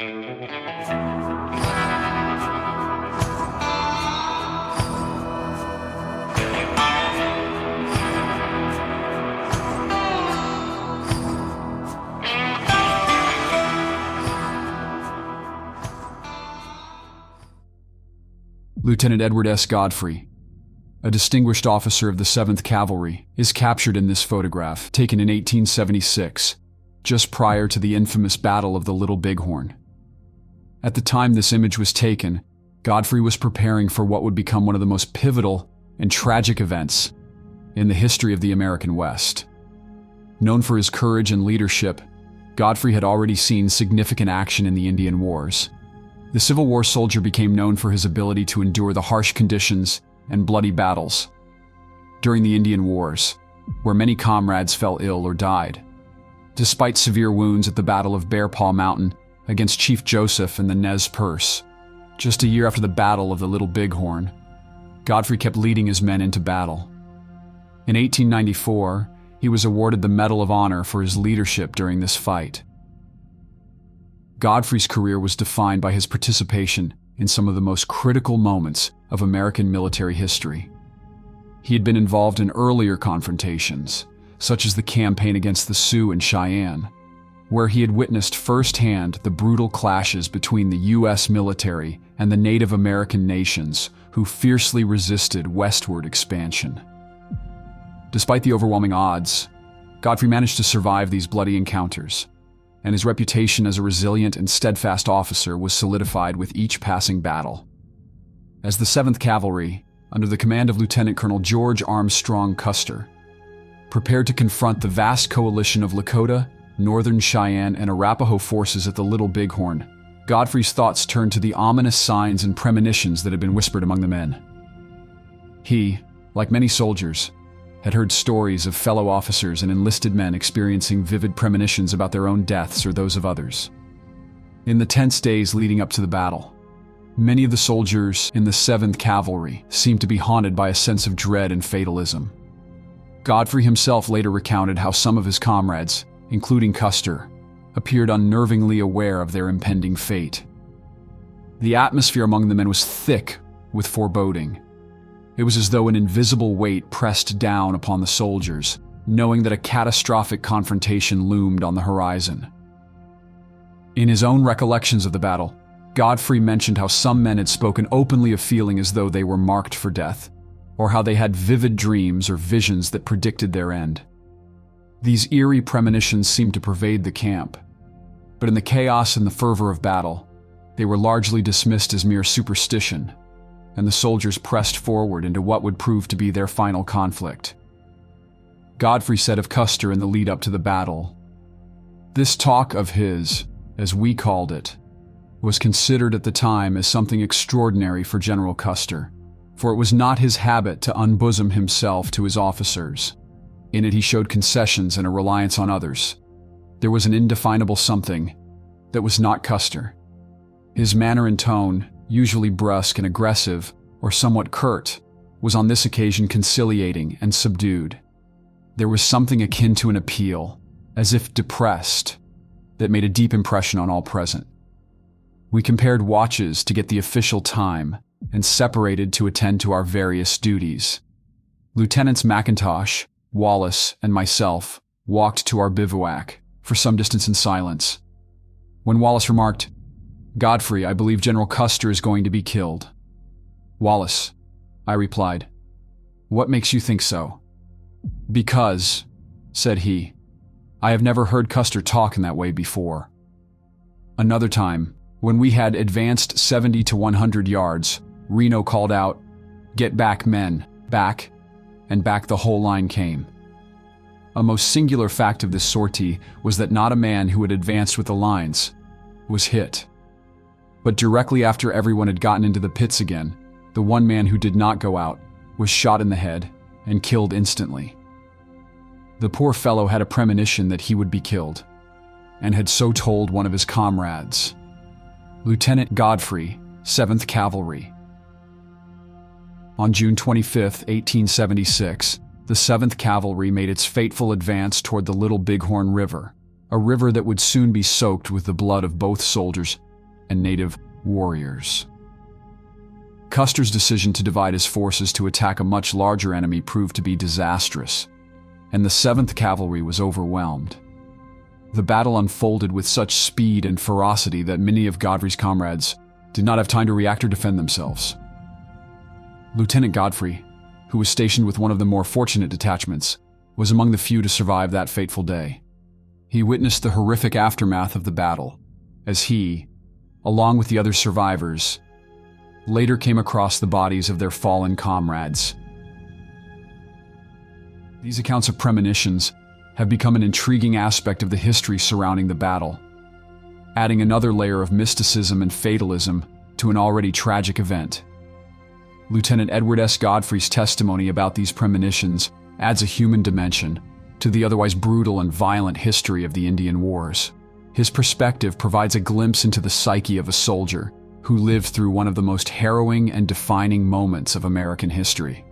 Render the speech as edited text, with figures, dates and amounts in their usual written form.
Lieutenant Edward S. Godfrey, a distinguished officer of the 7th Cavalry, is captured in this photograph, taken in 1876, just prior to the infamous Battle of the Little Bighorn. At the time this image was taken, Godfrey was preparing for what would become one of the most pivotal and tragic events in the history of the American West. Known for his courage and leadership, Godfrey had already seen significant action in the Indian Wars. The Civil War soldier became known for his ability to endure the harsh conditions and bloody battles during the Indian Wars, where many comrades fell ill or died. Despite severe wounds at the Battle of Bear Paw Mountain against Chief Joseph and the Nez Perce, just a year after the Battle of the Little Bighorn, Godfrey kept leading his men into battle. In 1894, he was awarded the Medal of Honor for his leadership during this fight. Godfrey's career was defined by his participation in some of the most critical moments of American military history. He had been involved in earlier confrontations, such as the campaign against the Sioux in Cheyenne, where he had witnessed firsthand the brutal clashes between the U.S. military and the Native American nations who fiercely resisted westward expansion. Despite the overwhelming odds, Godfrey managed to survive these bloody encounters, and his reputation as a resilient and steadfast officer was solidified with each passing battle. As the 7th Cavalry, under the command of Lieutenant Colonel George Armstrong Custer, prepared to confront the vast coalition of Lakota, Northern Cheyenne, and Arapaho forces at the Little Bighorn, Godfrey's thoughts turned to the ominous signs and premonitions that had been whispered among the men. He, like many soldiers, had heard stories of fellow officers and enlisted men experiencing vivid premonitions about their own deaths or those of others. In the tense days leading up to the battle, many of the soldiers in the 7th Cavalry seemed to be haunted by a sense of dread and fatalism. Godfrey himself later recounted how some of his comrades, including Custer, appeared unnervingly aware of their impending fate. The atmosphere among the men was thick with foreboding. It was as though an invisible weight pressed down upon the soldiers, knowing that a catastrophic confrontation loomed on the horizon. In his own recollections of the battle, Godfrey mentioned how some men had spoken openly of feeling as though they were marked for death, or how they had vivid dreams or visions that predicted their end. These eerie premonitions seemed to pervade the camp, but in the chaos and the fervor of battle, they were largely dismissed as mere superstition, and the soldiers pressed forward into what would prove to be their final conflict. Godfrey said of Custer in the lead-up to the battle, "This talk of his, as we called it, was considered at the time as something extraordinary for General Custer, for it was not his habit to unbosom himself to his officers. In it he showed concessions and a reliance on others. There was an indefinable something that was not Custer. His manner and tone, usually brusque and aggressive, or somewhat curt, was on this occasion conciliating and subdued. There was something akin to an appeal, as if depressed, that made a deep impression on all present. We compared watches to get the official time and separated to attend to our various duties. Lieutenants McIntosh, Wallace, and myself walked to our bivouac for some distance in silence. When Wallace remarked, 'Godfrey, I believe General Custer is going to be killed.' 'Wallace,' I replied, 'what makes you think so?' 'Because,' said he, 'I have never heard Custer talk in that way before.' Another time, when we had advanced 70 to 100 yards, Reno called out, 'Get back, men, back,' and back the whole line came. A most singular fact of this sortie was that not a man who had advanced with the lines was hit. But directly after everyone had gotten into the pits again, the one man who did not go out was shot in the head and killed instantly. The poor fellow had a premonition that he would be killed, and had so told one of his comrades. Lieutenant Godfrey, 7th Cavalry. On June 25, 1876, the 7th Cavalry made its fateful advance toward the Little Bighorn River, a river that would soon be soaked with the blood of both soldiers and native warriors. Custer's decision to divide his forces to attack a much larger enemy proved to be disastrous, and the 7th Cavalry was overwhelmed. The battle unfolded with such speed and ferocity that many of Godfrey's comrades did not have time to react or defend themselves. Lieutenant Godfrey, who was stationed with one of the more fortunate detachments, was among the few to survive that fateful day. He witnessed the horrific aftermath of the battle, as he, along with the other survivors, later came across the bodies of their fallen comrades. These accounts of premonitions have become an intriguing aspect of the history surrounding the battle, adding another layer of mysticism and fatalism to an already tragic event. Lieutenant Edward S. Godfrey's testimony about these premonitions adds a human dimension to the otherwise brutal and violent history of the Indian Wars. His perspective provides a glimpse into the psyche of a soldier who lived through one of the most harrowing and defining moments of American history.